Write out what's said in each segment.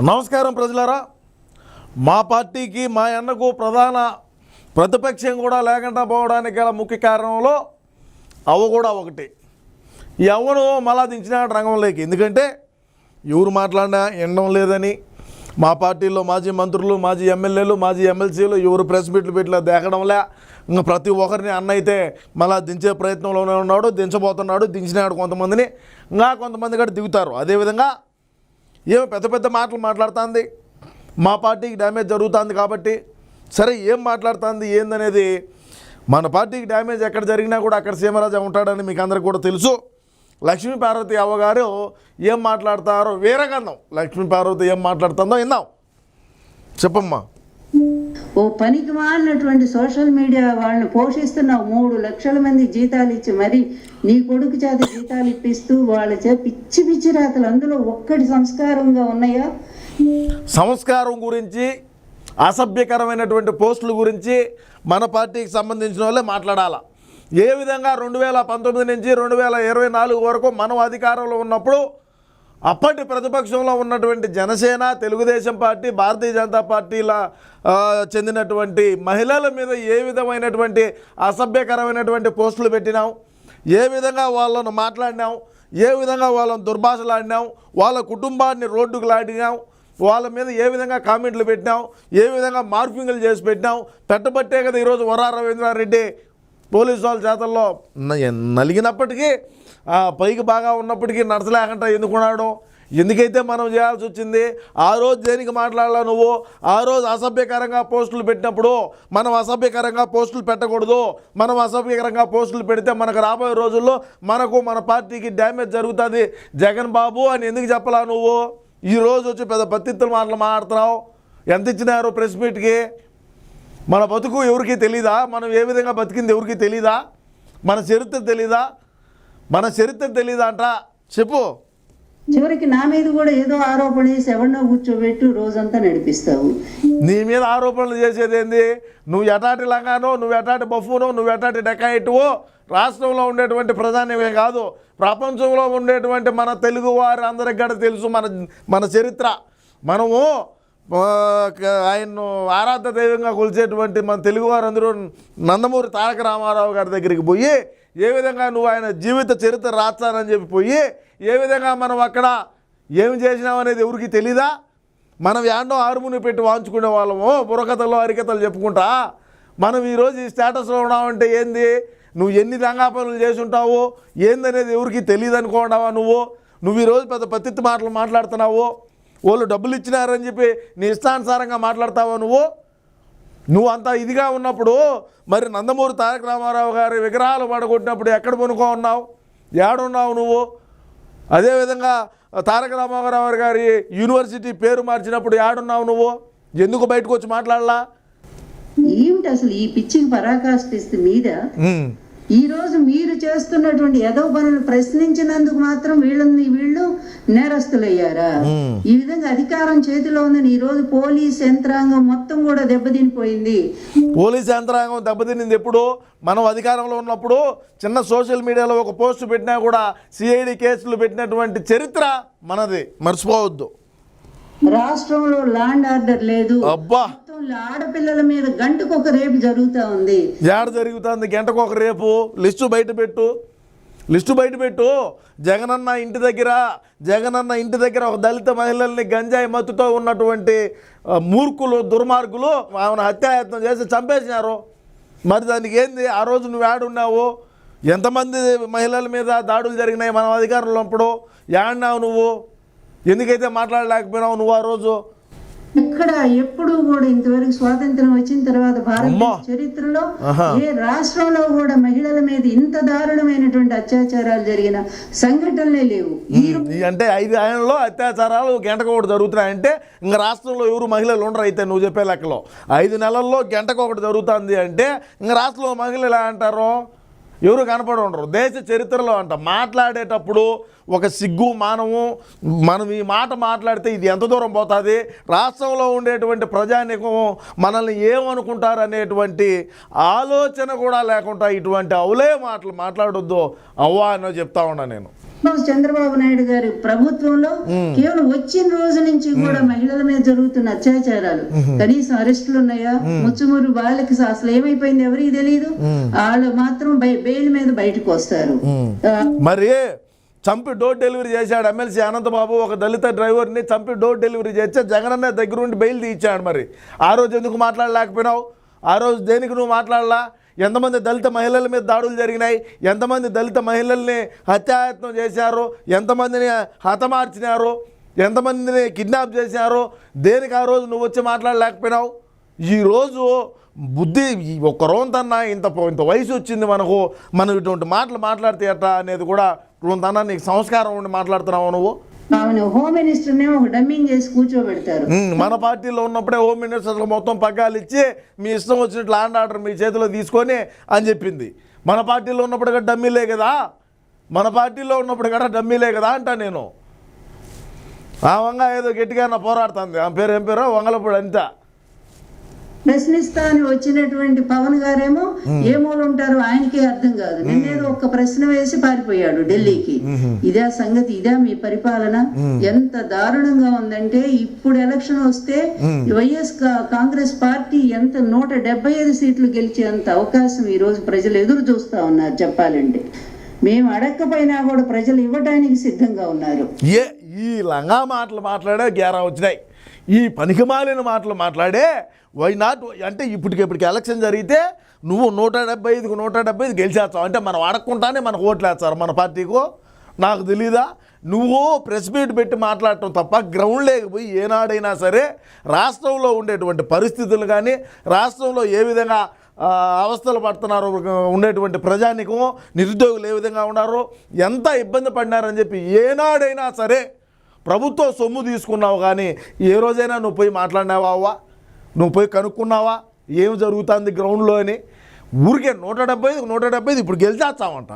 నమస్కారం ప్రజలారా. మా పార్టీకి మా అన్నకు ప్రధాన ప్రతిపక్షం కూడా లేకుండా పోవడానికి గల ముఖ్య కారణంలో అవ్వ కూడా ఒకటి. ఈ అవ్వను మళ్ళా దించినాడు రంగంలోకి. ఎందుకంటే ఎవరు మాట్లాడినా వినడం లేదని మా పార్టీలో మాజీ మంత్రులు, మాజీ ఎమ్మెల్యేలు, మాజీ ఎమ్మెల్సీలు ఎవరు ప్రెస్ మీట్లు పెట్టి దేకడంలే. ఇంకా ప్రతి ఒక్కరిని అన్న అయితే మళ్ళా దించే ప్రయత్నంలోనే ఉన్నాడు, దించబోతున్నాడు, దించినాడు కొంతమందిని, ఇంకా కొంతమంది కూడా దిగుతారు. అదేవిధంగా ఏమి పెద్ద పెద్ద మాటలు మాట్లాడుతుంది, మా పార్టీకి డ్యామేజ్ జరుగుతుంది. కాబట్టి సరే ఏం మాట్లాడుతుంది ఏందనేది, మన పార్టీకి డ్యామేజ్ ఎక్కడ జరిగినా కూడా అక్కడ సీమరాజా ఉంటాడని మీకు అందరికీ కూడా తెలుసు. లక్ష్మీ పార్వతి అవ్వగారు ఏం మాట్లాడతారో వీరగంధం లక్ష్మీ పార్వతి ఏం మాట్లాడుతుందో విందాం. చెప్పమ్మా. ఓ పనికి మాలినటువంటి సోషల్ మీడియా వాళ్ళని పోషిస్తున్నావు. 3 లక్షల మంది జీతాలు ఇచ్చి మరి నీ కొడుకు చేత జీతాలు ఇప్పిస్తూ వాళ్ళ చేత పిచ్చి పిచ్చి రాతలు, అందులో ఒక్కటి సంస్కారంగా ఉన్నాయా? సంస్కారం గురించి, అసభ్యకరమైనటువంటి పోస్టుల గురించి మన పార్టీకి సంబంధించిన వాళ్ళే మాట్లాడాలా. ఏ విధంగా 2019 నుంచి 2024 వరకు మనం అధికారంలో ఉన్నప్పుడు అప్పటి ప్రతిపక్షంలో ఉన్నటువంటి జనసేన, తెలుగుదేశం పార్టీ, భారతీయ జనతా పార్టీల చెందినటువంటి మహిళల మీద ఏ విధమైనటువంటి అసభ్యకరమైనటువంటి పోస్టులు పెట్టినాం, ఏ విధంగా వాళ్ళను మాట్లాడినాం, ఏ విధంగా వాళ్ళను దుర్భాషలాడినాం, వాళ్ళ కుటుంబాన్ని రోడ్డుకు లాడినాం, వాళ్ళ మీద ఏ విధంగా కామెంట్లు పెట్టినాం, ఏ విధంగా మార్ఫింగ్లు చేసి పెట్టినాం. పెట్టబట్టే కదా ఈరోజు వరా రవీంద్రారెడ్డి పోలీసు వాళ్ళ చేతల్లో నలిగినప్పటికీ, పైకి బాగా ఉన్నప్పటికీ నడచలేకుండా ఎందుకున్నాడు? ఎందుకైతే మనం చేయాల్సి వచ్చింది? ఆ రోజు దేనికి మాట్లాడాలా నువ్వు? ఆ రోజు అసభ్యకరంగా పోస్టులు పెట్టినప్పుడు మనం అసభ్యకరంగా పోస్టులు పెట్టకూడదు. మనం అసభ్యకరంగా పోస్టులు పెడితే మనకు రాబోయే రోజుల్లో మనకు మన పార్టీకి డ్యామేజ్ జరుగుతుంది జగన్ బాబు అని ఎందుకు చెప్పలా నువ్వు? ఈరోజు వచ్చి పెద్ద పత్తిత్తుల మాటలు మాట్లాడుతున్నావు. ఎంత ఇచ్చినారు ప్రెస్ మీట్కి? మన బతుకు ఎవరికి తెలీదా? మనం ఏ విధంగా బతికింది ఎవరికి తెలీదా? మన చరిత్ర తెలీదా? మన చరిత్ర తెలీదా అంట? చెప్పు. చివరికి నా మీద కూడా ఏదో ఆరోపణ చేసి ఎవరినో కూర్చోబెట్టు రోజంతా నడిపిస్తావు. నీ మీద ఆరోపణలు చేసేది ఏంది? నువ్వు ఎటాటి లంగానో, నువ్వు ఎటాటి బఫూనో, నువ్వు ఎటాటి డెకాయిటువో రాష్ట్రంలో ఉండేటువంటి ప్రధానమే కాదు, ప్రపంచంలో ఉండేటువంటి మన తెలుగు వారు అందరికి కూడా తెలుసు మన చరిత్ర. మనము ఆయన్ను ఆరాధ్య దైవంగా కొలిచేటువంటి మన తెలుగువారు అందరూ నందమూరి తారక రామారావు గారి దగ్గరికి పోయి ఏ విధంగా నువ్వు ఆయన జీవిత చరిత్ర రాస్తానని చెప్పి పోయి ఏ విధంగా మనం అక్కడ ఏమి చేసినామనేది ఎవరికి తెలీదా? మనం యాండో ఆరుముని పెట్టి వాంచుకునే వాళ్ళము, బుర్రకథలు హరికథలు చెప్పుకుంటా. మనం ఈరోజు ఈ స్టేటస్లో ఉన్నామంటే ఏంది? నువ్వు ఎన్ని దంగా పనులు చేసి ఉంటావు ఏందనేది ఎవరికి తెలియదు అనుకోండావా నువ్వు ఈరోజు పెద్ద పత్తిత్తి మాటలు మాట్లాడుతున్నావు. వాళ్ళు డబ్బులు ఇచ్చినారని చెప్పి నీ ఇష్టానుసారంగా మాట్లాడతావా నువ్వు అంతా ఇదిగా ఉన్నప్పుడు మరి నందమూరి తారక రామారావు గారి విగ్రహాలు పడగొట్టినప్పుడు ఎక్కడ పనుకో ఉన్నావు? ఏడున్నావు నువ్వు? అదేవిధంగా తారక రామారావు గారి యూనివర్సిటీ పేరు మార్చినప్పుడు ఏడున్నావు నువ్వు? ఎందుకు బయటకు వచ్చి మాట్లాడలా? ఏమిటి అసలు ఈ పిచ్చికి పరాకాష్ఠిస్తే మీద ఈ రోజు మీరు చేస్తున్నటువంటి ఏదో పనులు ప్రశ్నించినందుకు మాత్రం వీళ్ళు నేరస్తులయ్యారా? ఈ విధంగా అధికారం చేతిలో ఉందని ఈ రోజు పోలీస్ యంత్రాంగం మొత్తం కూడా దెబ్బతినిపోయింది. పోలీస్ యంత్రాంగం దెబ్బతినింది ఎప్పుడు? మనం అధికారంలో ఉన్నప్పుడు చిన్న సోషల్ మీడియాలో ఒక పోస్ట్ పెట్టినా కూడా సిఐడి కేసులు పెట్టినటువంటి చరిత్ర మనది, మర్చిపోవద్దు. రాష్ట్రంలో ల్యాండ్ ఆర్డర్ లేదు. అబ్బా, ఆడపిల్లల మీద గంటకు ఒక రేపు జరుగుతూ ఉంది. ఏడ జరుగుతుంది? గంటకు ఒక రేపు. లిస్టు బయట పెట్టు. జగనన్న ఇంటి దగ్గర ఒక దళిత మహిళల్ని గంజాయి మత్తుతో ఉన్నటువంటి మూర్ఖులు, దుర్మార్గులు ఆమెను హత్యాయత్నం చేసి చంపేసినారు. మరి దానికి ఏంది? ఆ రోజు నువ్వు ఏడున్నావు? ఎంతమంది మహిళల మీద దాడులు జరిగినాయి మనం అధికారంలో ఉన్నప్పుడు? ఏడున్నావు నువ్వు? ఎందుకైతే మాట్లాడలేకపోయినావు నువ్వు ఆ రోజు? ఎక్కడ ఎప్పుడు కూడా ఇంతవరకు స్వాతంత్రం వచ్చిన తర్వాత భారత చరిత్రలో ఏ రాష్ట్రంలో కూడా మహిళల మీద ఇంత దారుణమైనటువంటి అత్యాచారాలు జరిగిన సంఘటనలే లేవు. అంటే 5 ఏళ్లలో అత్యాచారాలు గంటకొకటి జరుగుతున్నాయంటే ఇంకా రాష్ట్రంలో ఎవరు మహిళలు ఉండరు. అయితే నువ్వు చెప్పే లెక్కలో 5 నెలల్లో గంటకొకటి జరుగుతుంది అంటే ఇంకా రాష్ట్రంలో మహిళలు ఎలా అంటారు? ఎవరు కనపడి ఉండరు. దేశ చరిత్రలో అంట మాట్లాడేటప్పుడు ఒక సిగ్గు మానము. మనం ఈ మాట మాట్లాడితే ఇది ఎంత దూరం పోతుంది? రాష్ట్రంలో ఉండేటువంటి ప్రజానీకం మనల్ని ఏమనుకుంటారు అనేటువంటి ఆలోచన కూడా లేకుండా ఇటువంటి అవులే మాటలు మాట్లాడొద్దు అవ్వా అని చెప్తా ఉన్నా నేను. చంద్రబాబు నాయుడు గారి ప్రభుత్వంలో కేవలం వచ్చిన రోజు నుంచి కూడా మహిళల మీద జరుగుతున్న అత్యాచారాలు, కనీసం అరెస్టులు ఉన్నాయా? ముచ్చుమురు వాళ్ళకి అసలు ఏమైపోయింది ఎవరికి తెలియదు, వాళ్ళు మాత్రం బెయిల్ మీద బయటకు వస్తారు. మరి చంపి డోర్ డెలివరీ చేశాడు ఎమ్మెల్సీ అనంతబాబు, ఒక దళిత డ్రైవర్ని చంపి డోర్ డెలివరీ చేస్తే జగనన్న దగ్గర ఉండి బెయిల్ తీయించాడు. మరి ఆ రోజు ఎందుకు మాట్లాడలేకపోయినావు? ఆ రోజు దేనికి నువ్వు మాట్లాడలా? ఎంతమంది దళిత మహిళల మీద దాడులు జరిగినాయి, ఎంతమంది దళిత మహిళల్ని హత్యాయత్నం చేశారు, ఎంతమందిని హతమార్చినారు, ఎంతమందిని కిడ్నాప్ చేశారు, దేనికి ఆ రోజు నువ్వు వచ్చి మాట్లాడలేకపోయినావు? ఈరోజు బుద్ధి ఒక్క రోజుతన్నా ఇంత వయసు వచ్చింది మనకు, మనం ఇటువంటి మాటలు మాట్లాడితే ఎట్లా అనేది కూడా రోజుతన్నా నీకు సంస్కారం ఉండి మాట్లాడుతున్నావు నువ్వు. హోమ్ మినిస్టర్నే ఒక డమ్మింగ్ చేసి కూర్చోబెడతారు. మన పార్టీలో ఉన్నప్పుడే హోమ్ మినిస్టర్ మొత్తం పగ్గాలు ఇచ్చి మీ ఇష్టం వచ్చినట్లు ల్యాండ్ ఆర్డర్ మీ చేతిలో తీసుకొని అని చెప్పింది. మన పార్టీలో ఉన్నప్పుడు కూడా డమ్మీలే కదా, మన పార్టీలో ఉన్నప్పుడు కూడా డమ్మీలే కదా అంటా నేను. ఆ వంగ ఏదో గట్టిగా పోరాడుతుంది, ఆ పేరు ఏం పేరు వంగలపూడి అంతా. ప్రశ్నిస్తా అని వచ్చినటువంటి పవన్ గారేమో ఏ మూల ఉంటారు ఆయనకే అర్థం కాదు. నిన్నేదో ఒక్క ప్రశ్న వేసి పారిపోయాడు ఢిల్లీకి. ఇదే సంగతి, ఇదే మీ పరిపాలన? ఎంత దారుణంగా ఉందంటే ఇప్పుడు ఎలక్షన్ వస్తే వైఎస్ కాంగ్రెస్ పార్టీ ఎంత 175 సీట్లు గెలిచేంత అవకాశం ఈ రోజు ప్రజలు ఎదురు చూస్తా ఉన్నారు. చెప్పాలంటే మేము అడగకపోయినా కూడా ప్రజలు ఇవ్వడానికి సిద్ధంగా ఉన్నారు. ఈ లంగా మాటలు మాట్లాడే గేరా వచ్చినాయి, ఈ పనికిమాలిన మాటలు మాట్లాడే వై నాట్ అంటే ఇప్పటికి ఎలక్షన్ జరిగితే నువ్వు 175కు 175 గెలిచేస్తావు అంటే మనం అడగకుండానే మనకు ఓట్లు వేస్తారు మన పార్టీకు. నాకు తెలీదా? నువ్వు ప్రెస్ మీట్ పెట్టి మాట్లాడటం తప్ప గ్రౌండ్ లేకపోయి ఏనాడైనా సరే రాష్ట్రంలో ఉండేటువంటి పరిస్థితులు కానీ, రాష్ట్రంలో ఏ విధంగా అవస్థలు పడుతున్నారు ఉండేటువంటి ప్రజానికం, నిరుద్యోగులు ఏ విధంగా ఉన్నారు, ఎంత ఇబ్బంది పడినారని చెప్పి ఏనాడైనా సరే ప్రభుత్వ సొమ్ము తీసుకున్నావు కానీ ఏ రోజైనా నువ్వు పోయి మాట్లాడినావా? నువ్వు పోయి కనుక్కున్నావా ఏం జరుగుతుంది గ్రౌండ్లో అని? ఊరికే 175 ఇప్పుడు గెలిచేస్తామంట.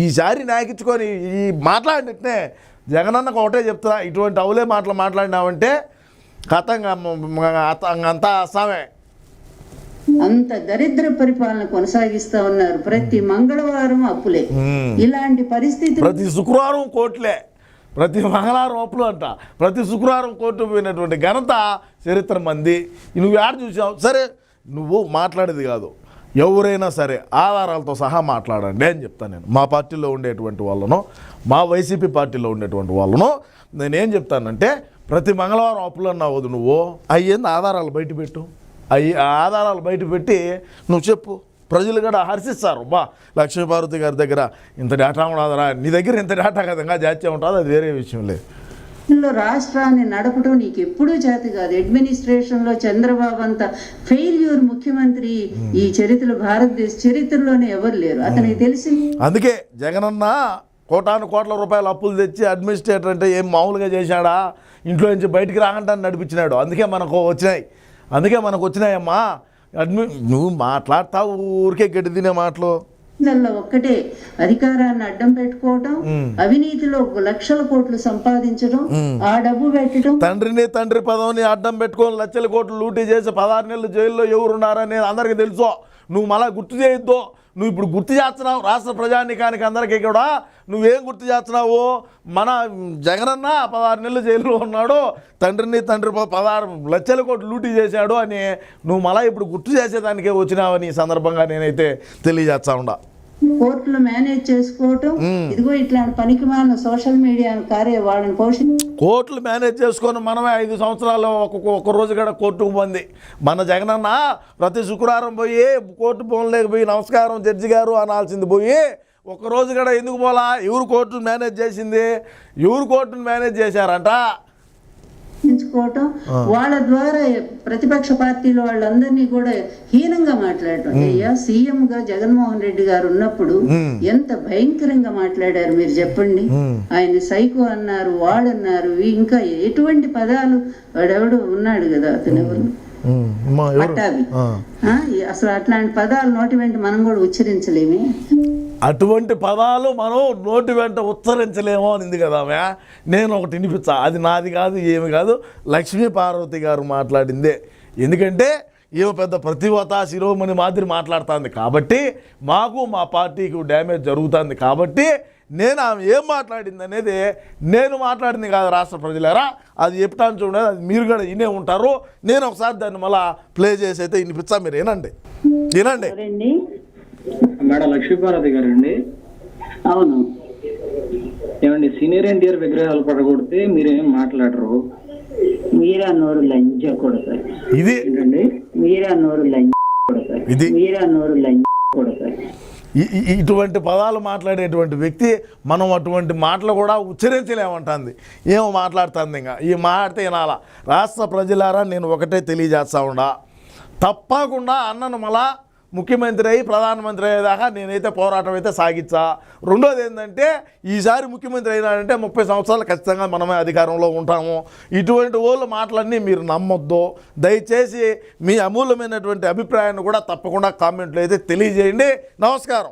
ఈసారి నాయకించుకొని ఈ మాట్లాడినట్టే జగనన్నకు ఒకటే చెప్తున్నా, ఇటువంటి అవులే మాటలు మాట్లాడినావంటే కథంగా అంతా అస్సామే. అంత దరిద్ర పరిపాలన కొనసాగిస్తా ఉన్నారు. ప్రతి మంగళవారం అప్పులే, ఇలాంటి పరిస్థితి. ప్రతి శుక్రవారం కోట్లే, ప్రతి మంగళవారం అప్పులు అంట, ప్రతి శుక్రవారం కోర్టు పోయినటువంటి ఘనత చరిత్ర మంది. నువ్వు యాడ్ చూసావు? సరే నువ్వు మాట్లాడేది కాదు, ఎవరైనా సరే ఆధారాలతో సహా మాట్లాడండి అని చెప్తాను నేను. మా పార్టీలో ఉండేటువంటి వాళ్ళను, మా వైసీపీ పార్టీలో ఉండేటువంటి వాళ్ళను నేనేం చెప్తానంటే, ప్రతి మంగళవారం అప్పులు అన్నావు నువ్వు, అయ్యింది ఆధారాలు బయటపెట్టు. ఆధారాలు బయట పెట్టి నువ్వు చెప్పు, ప్రజలు కూడా హర్షిస్తారు. లక్ష్మీపార్వతి గారి దగ్గర ఇంత డేటా ఉండదురా, నీ దగ్గర ఇంత డేటా కదంగా జాత్యం ఉంటుంది, అది వేరే విషయం లేదు. రాష్ట్రాన్ని నడపడం నీకు ఎప్పుడూ చేత కాదు. అడ్మినిస్ట్రేషన్లో చంద్రబాబు అంత ఫెయిల్యూర్ ముఖ్యమంత్రి ఈ చరిత్రలో, భారతదేశ చరిత్రలోనే ఎవరు లేరు, అతనికి తెలిసింది. అందుకే జగనన్న కోట్ల రూపాయల అప్పులు తెచ్చి అడ్మినిస్ట్రేటర్ అంటే ఏం మామూలుగా చేశాడా, ఇంట్లో నుంచి బయటికి రాకంటాన్ని నడిపించినాడు. అందుకే మనకు వచ్చినాయమ్మా. నువ్వు మాట్లాడతావు ఊరికే గడ్డి తినే మాటలు. ఒక్కటే అధికారాన్ని అడ్డం పెట్టుకోవటం, అవినీతిలో లక్షల కోట్లు సంపాదించడం, ఆ డబ్బు పెట్టడం, తండ్రి పదవిని అడ్డం పెట్టుకొని లక్షల కోట్లు లూటీ చేసి 16 నెలలు జైల్లో ఎవరున్నారని అందరికీ తెలుసు. నువ్వు మళ్ళా గుర్తు చేయొద్దు. నువ్వు ఇప్పుడు గుర్తు చేస్తున్నావు రాష్ట్ర ప్రజానీకానికి అందరికీ కూడా. నువ్వేం గుర్తు చేస్తున్నావు? మన జగనన్న 16 నెలలు జైల్లో ఉన్నాడు, తండ్రి 16 లక్షల కోట్లు లూటీ చేశాడు అని నువ్వు మళ్ళీ ఇప్పుడు గుర్తు చేసేదానికే వచ్చినావని ఈ సందర్భంగా నేనైతే తెలియజేస్తా ఉండా. కోర్టులు మేనేజ్ చేసుకోవటం, ఇదిగో ఇట్లాంటి పనికిమాలిన సోషల్ మీడియా వాళ్ళని కోర్టులు మేనేజ్ చేసుకొని మనమే 5 సంవత్సరాలు ఒక్క రోజు కూడా కోర్టుకు పోంది. మన జగనన్న ప్రతి శుక్రవారం పోయి కోర్టు పోలేకపోయి నమస్కారం జడ్జి గారు అనాల్సింది పోయి ఒక్కరోజు కూడా ఎందుకు పోలా? ఎవరు కోర్టును మేనేజ్ చేసింది? ఎవరు కోర్టును మేనేజ్ చేశారంట? వాళ్ళ ద్వారా ప్రతిపక్ష పార్టీల వాళ్ళందరినీ కూడా హీనంగా మాట్లాడటం. అయ్యా, సీఎం గా జగన్మోహన్ రెడ్డి గారు ఉన్నప్పుడు ఎంత భయంకరంగా మాట్లాడారు మీరు చెప్పండి. ఆయన సైకో అన్నారు, వాడన్నారు, ఇంకా ఎటువంటి పదాలు. వాడెవడు ఉన్నాడు కదా, అతను ఎవరు, పట్టాభి. అసలు అట్లాంటి పదాలు నోటి వెంట మనం కూడా ఉచ్చరించలేమే. అటువంటి పదాలు మనం నోటి వెంట ఉచ్చరించలేమో అనింది కదా ఆమె. నేను ఒకటి వినిపించా, అది నాది కాదు, ఏమి కాదు, లక్ష్మీపార్వతి గారు మాట్లాడిందే. ఎందుకంటే ఈమె పెద్ద ప్రతివత శిరోమణి మాదిరి మాట్లాడుతుంది కాబట్టి, మాకు మా పార్టీకి డ్యామేజ్ జరుగుతుంది కాబట్టి నేను ఆమె ఏం మాట్లాడింది అనేది నేను మాట్లాడింది కాదు రాష్ట్ర ప్రజలారా, అది చెప్తాను చూడండి, అది మీరు కూడా వినే ఉంటారు. నేను ఒకసారి దాన్ని మళ్ళీ ప్లే చేసి అయితే వినిపిస్తా, మీరు వినండి. మేడం లక్ష్మీపార్వతి గారు అండి. అవును. ఏమండి సీనియర్ ఎన్టీఆర్ విగ్రహాలు పడగొడితే మీరేం మాట్లాడరు? మీరా నోరు లంచ కొడతారు. ఇది ఏంటండి మీరా నోరు లంచ కొడతారు. ఇది మీరా నోరు లంచ కొడతారు. ఇటువంటి పదాలు మాట్లాడేటువంటి వ్యక్తి మనం అటువంటి మాటలు కూడా ఉచ్చరించలేమంటుంది. ఏమో మాట్లాడుతుంది, ఇంకా ఈ మాట్లాడితే వినాలా. రాష్ట్ర ప్రజలారా, నేను ఒకటే తెలియజేస్తా ఉండా, తప్పకుండా అన్నను మళ్ళా ముఖ్యమంత్రి అయ్యి ప్రధానమంత్రి అయ్యేదాకా నేనైతే పోరాటం అయితే సాగించా. రెండోది ఏంటంటే, ఈసారి ముఖ్యమంత్రి అయినాడంటే 30 సంవత్సరాలు ఖచ్చితంగా మనమే అధికారంలో ఉంటాము. ఇటువంటి వాళ్ళ మాటలన్నీ మీరు నమ్మొద్దు. దయచేసి మీ అమూల్యమైనటువంటి అభిప్రాయాన్ని కూడా తప్పకుండా కామెంట్లో అయితే తెలియజేయండి. నమస్కారం.